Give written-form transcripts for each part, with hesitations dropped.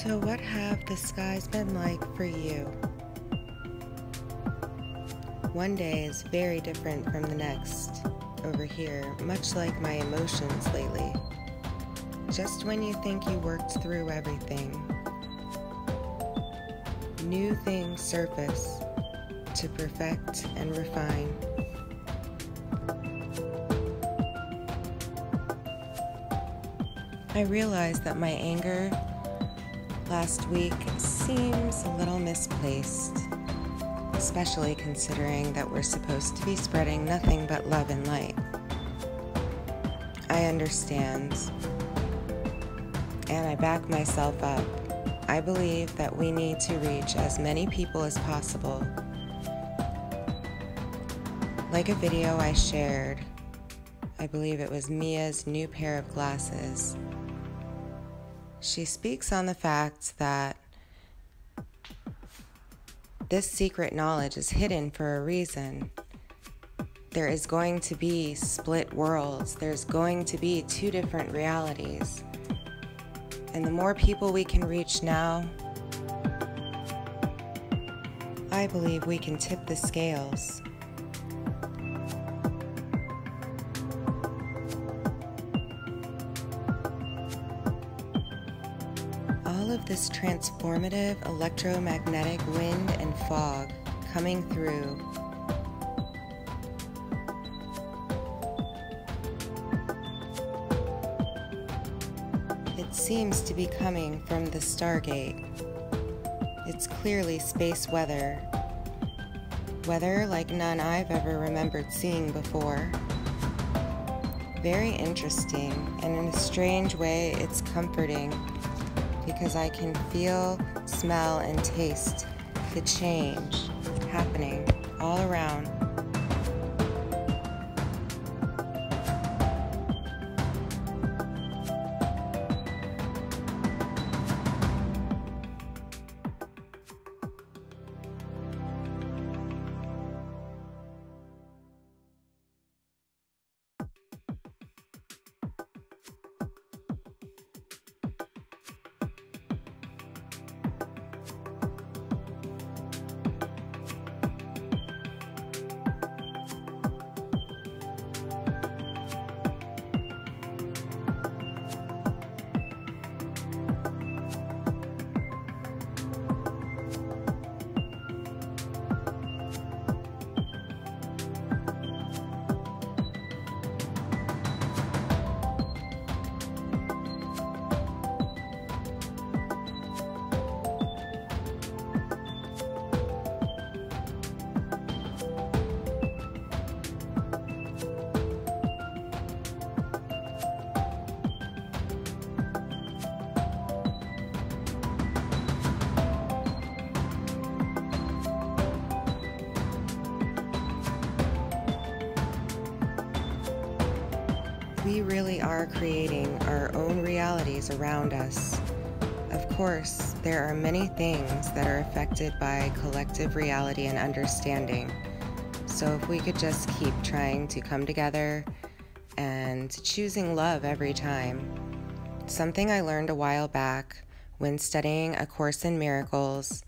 So what have the skies been like for you? One day is very different from the next over here, much like my emotions lately. Just when you think you worked through everything, new things surface to perfect and refine. I realized that my anger last week seems a little misplaced, especially considering that we're supposed to be spreading nothing but love and light. I understand, and I back myself up. I believe that we need to reach as many people as possible. Like a video I shared, I believe it was Mia's new pair of glasses. She speaks on the fact that this secret knowledge is hidden for a reason. There is going to be split worlds. There's going to be two different realities. And the more people we can reach now, I believe we can tip the scales. All of this transformative electromagnetic wind and fog coming through it seems to be coming from the Stargate. It's clearly space weather like none I've ever remembered seeing before. Very interesting, and in a strange way it's comforting, because I can feel, smell, and taste the change happening all around. We really are creating our own realities around us. Of course, there are many things that are affected by collective reality and understanding. So if we could just keep trying to come together and choosing love every time. Something I learned a while back when studying A Course in Miracles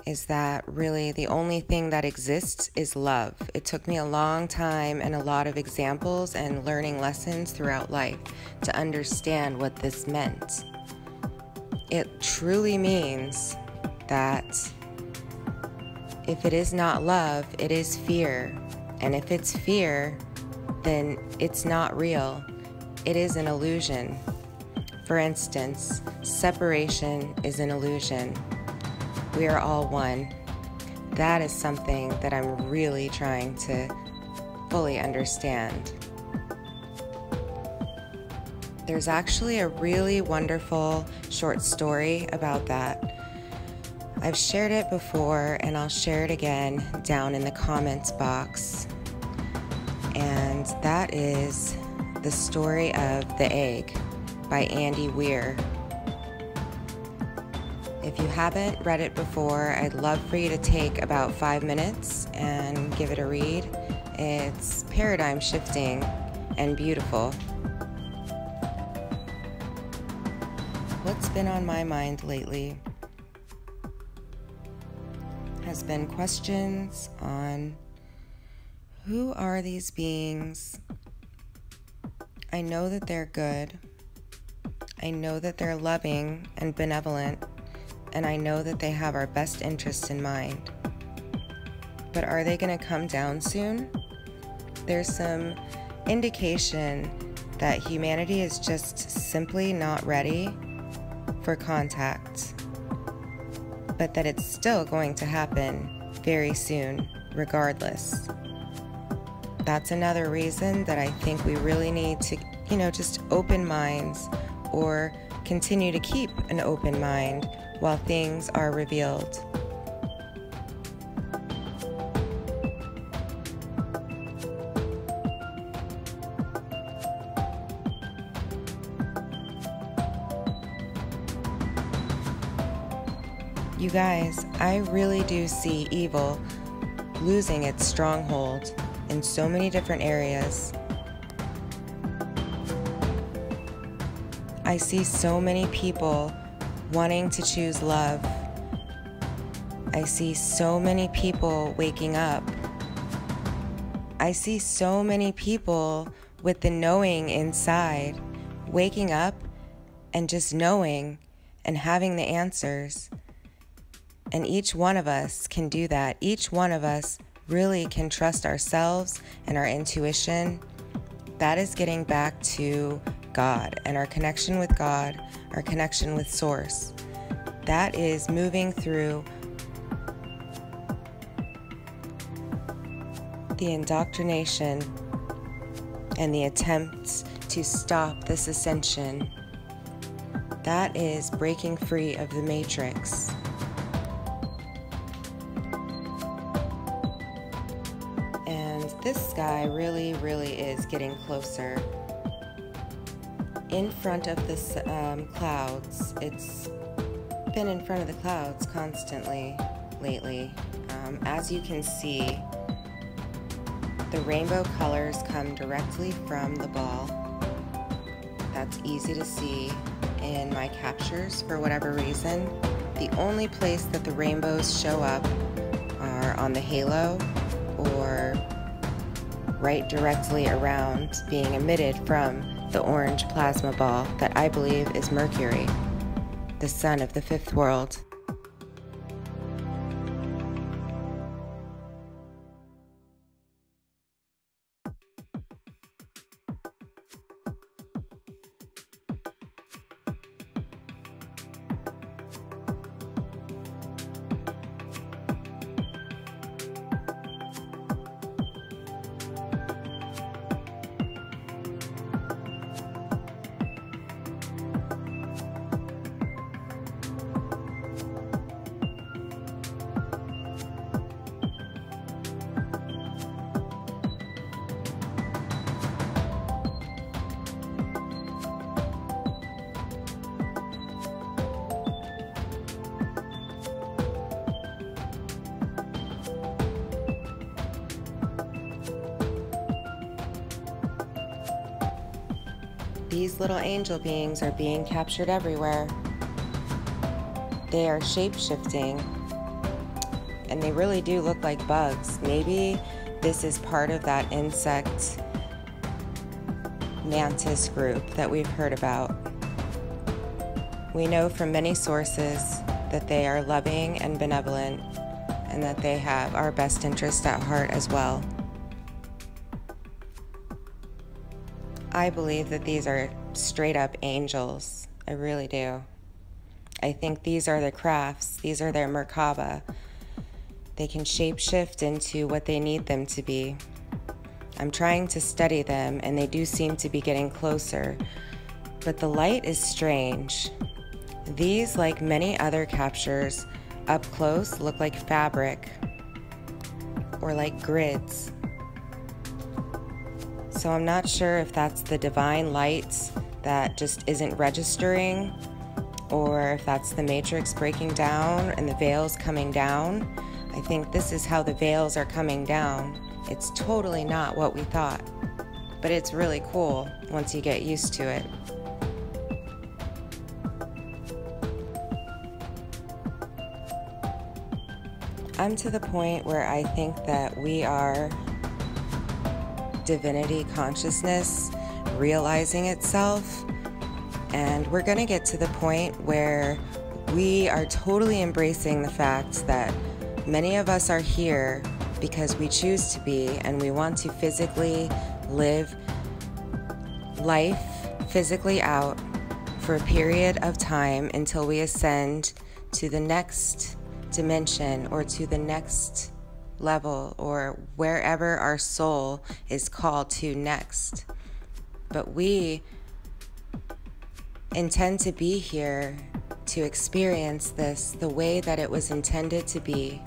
is that really the only thing that exists is love. It took me a long time and a lot of examples and learning lessons throughout life to understand what this meant. It truly means that if it is not love, it is fear. And if it's fear, then it's not real. It is an illusion. For instance, separation is an illusion. We are all one. That is something that I'm really trying to fully understand. There's actually a really wonderful short story about that. I've shared it before, and I'll share it again down in the comments box. And that is the story of The Egg by Andy Weir. If you haven't read it before, I'd love for you to take about 5 minutes and give it a read. It's paradigm shifting and beautiful. What's been on my mind lately has been questions on who are these beings? I know that they're good. I know that they're loving and benevolent, and I know that they have our best interests in mind. But are they going to come down soon? There's some indication that humanity is just simply not ready for contact, but that it's still going to happen very soon, regardless. That's another reason that I think we really need to, just open minds, or continue to keep an open mind while things are revealed. You guys, I really do see evil losing its stronghold in so many different areas. I see so many people wanting to choose love. I see so many people waking up. I see so many people with the knowing inside, waking up and just knowing and having the answers. And each one of us can do that. Each one of us really can trust ourselves and our intuition. That is getting back to God and our connection with God, our connection with Source. That is moving through the indoctrination and the attempts to stop this ascension. That is breaking free of the matrix. This guy really is getting closer. In front of the clouds. It's been in front of the clouds constantly lately. As you can see, the rainbow colors come directly from the ball. That's easy to see in my captures for whatever reason. The only place that the rainbows show up are on the halo, or right directly around being emitted from the orange plasma ball that I believe is Mercury, the sun of the fifth world. These little angel beings are being captured everywhere. They are shape-shifting, and they really do look like bugs. Maybe this is part of that insect mantis group that we've heard about. We know from many sources that they are loving and benevolent, and that they have our best interest at heart as well. I believe that these are straight up angels. I really do. I think these are their crafts. These are their Merkaba. They can shapeshift into what they need them to be. I'm trying to study them, and they do seem to be getting closer. But the light is strange. These, like many other captures, up close look like fabric or like grids. So I'm not sure if that's the divine light that just isn't registering, or if that's the matrix breaking down and the veils coming down. I think this is how the veils are coming down. It's totally not what we thought, but it's really cool once you get used to it. I'm to the point where I think that we are divinity consciousness realizing itself, and we're going to get to the point where we are totally embracing the fact that many of us are here because we choose to be, and we want to physically live life physically out for a period of time until we ascend to the next dimension or to the next level or wherever our soul is called to next. But we intend to be here to experience this the way that it was intended to be.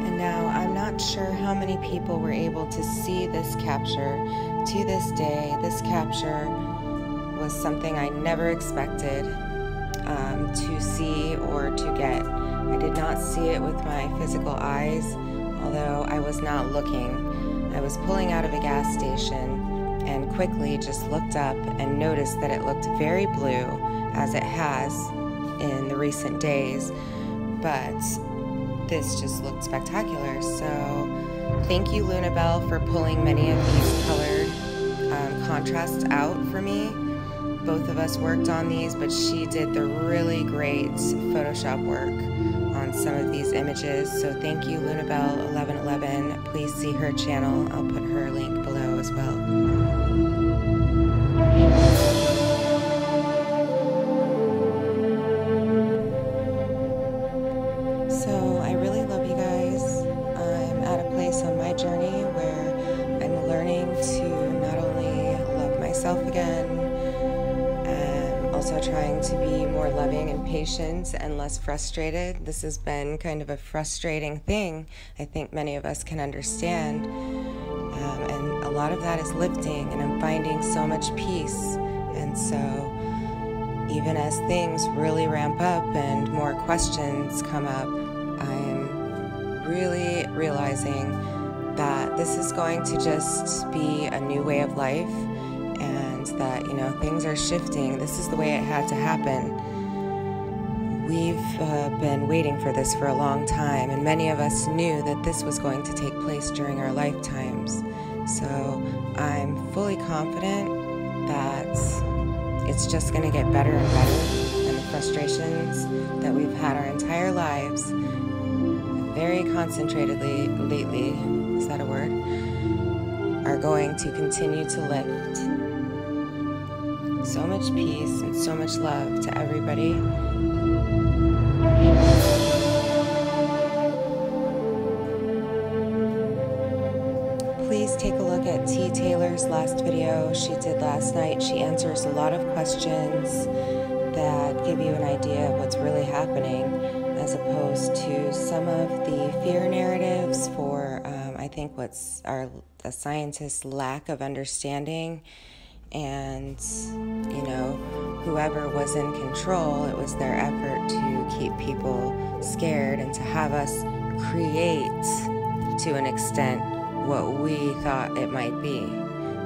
And now I'm not sure how many people were able to see this capture. To this day, this capture was something I never expected to see or to get. I did not see it with my physical eyes, although I was not looking. I was pulling out of a gas station and quickly just looked up and noticed that it looked very blue, as it has in the recent days, but this just looked spectacular. So thank you, Belle, for pulling many of these colored contrasts out for me. Both of us worked on these, but she did the really great Photoshop work on some of these images. So thank you, Belle 1111. Please see her channel. I'll put her link below as well. So I really love you guys. I'm at a place on my journey where I'm learning to not only love myself again, also trying to be more loving and patient and less frustrated. This has been kind of a frustrating thing. I think many of us can understand. And a lot of that is lifting, and I'm finding so much peace. And so even as things really ramp up and more questions come up, I'm really realizing that this is going to just be a new way of life, and that, you know, things are shifting. This is the way it had to happen. We've been waiting for this for a long time, and many of us knew that this was going to take place during our lifetimes. So I'm fully confident that it's just going to get better and better, and the frustrations that we've had our entire lives, very concentratedly lately, is that a word, are going to continue to lift. So much peace and so much love to everybody. Please take a look at T. Taylor's last video she did last night. She answers a lot of questions that give you an idea of what's really happening, as opposed to some of the fear narratives for, I think, what's a scientist's lack of understanding. And, you know, whoever was in control, it was their effort to keep people scared and to have us create, to an extent, what we thought it might be.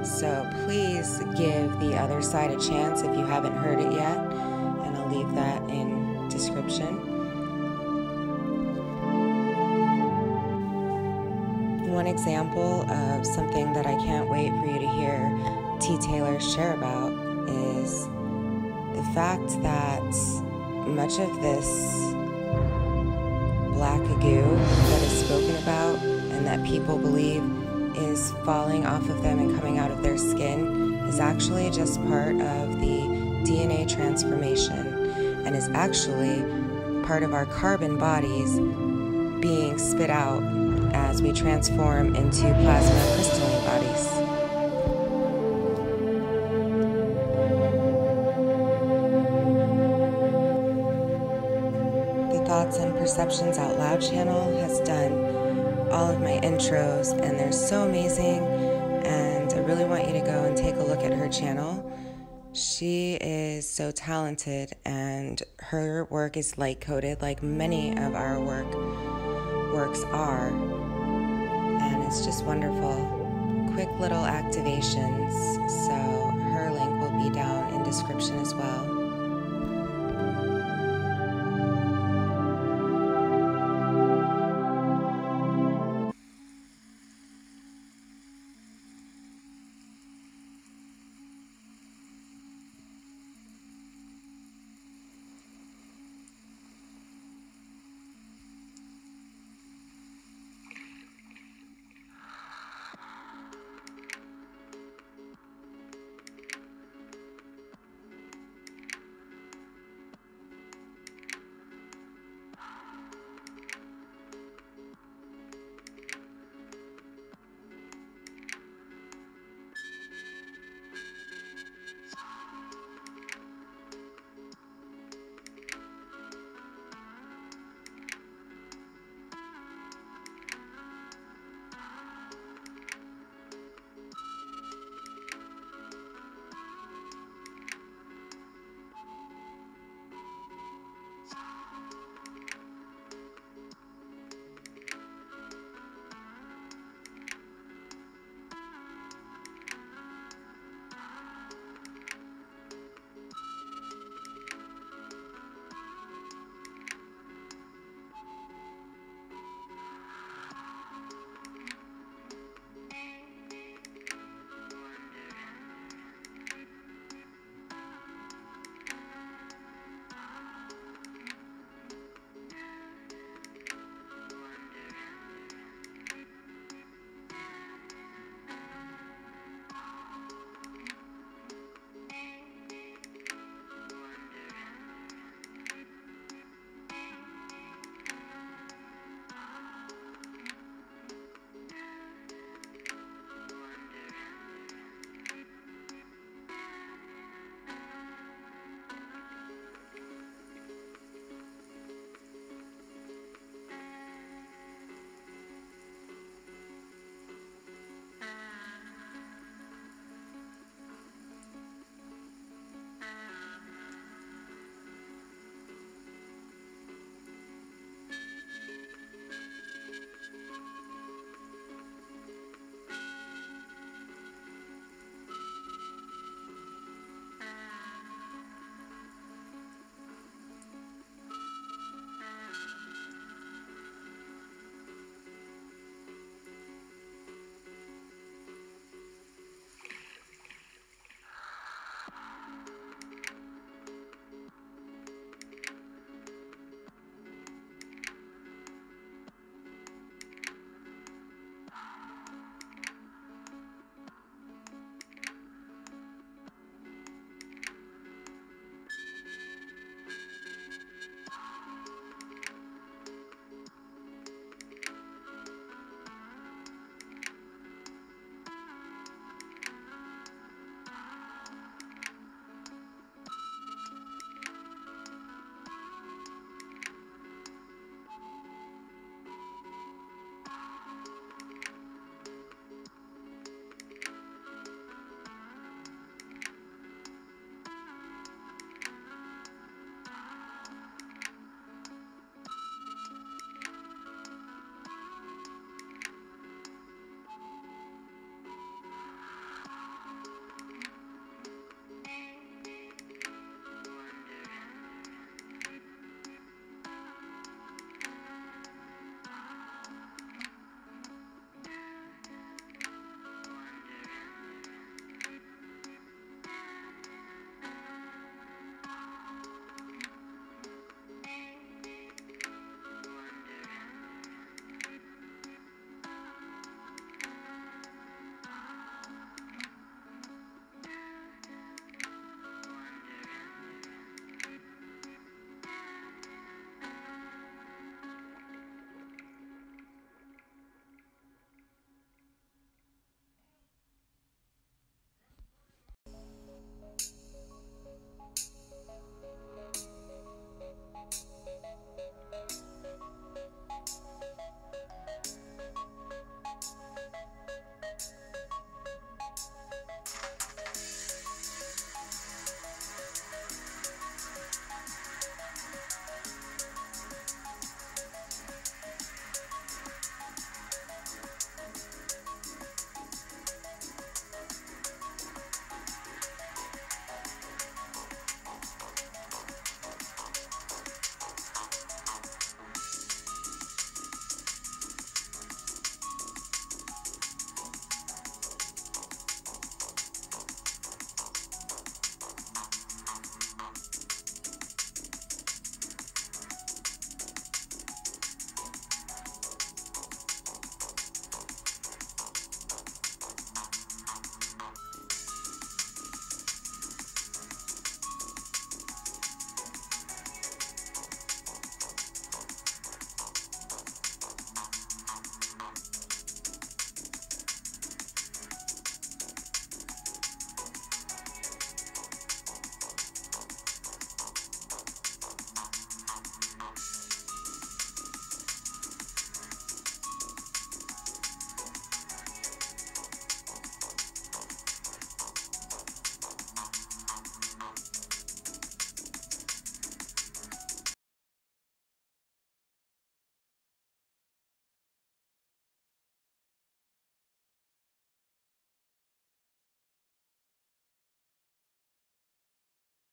So please give the other side a chance if you haven't heard it yet, and I'll leave that in description. One example of something that I can't wait for you to hear T. Taylor share about is the fact that much of this black goo that is spoken about and that people believe is falling off of them and coming out of their skin is actually just part of the DNA transformation, and is actually part of our carbon bodies being spit out as we transform into plasma crystalline bodies. Thoughts and Perceptions Out Loud channel has done all of my intros, and they're so amazing, and I really want you to go and take a look at her channel. She is so talented, and her work is light-coded like many of our works are, and it's just wonderful. Quick little activations, so her link will be down in description as well.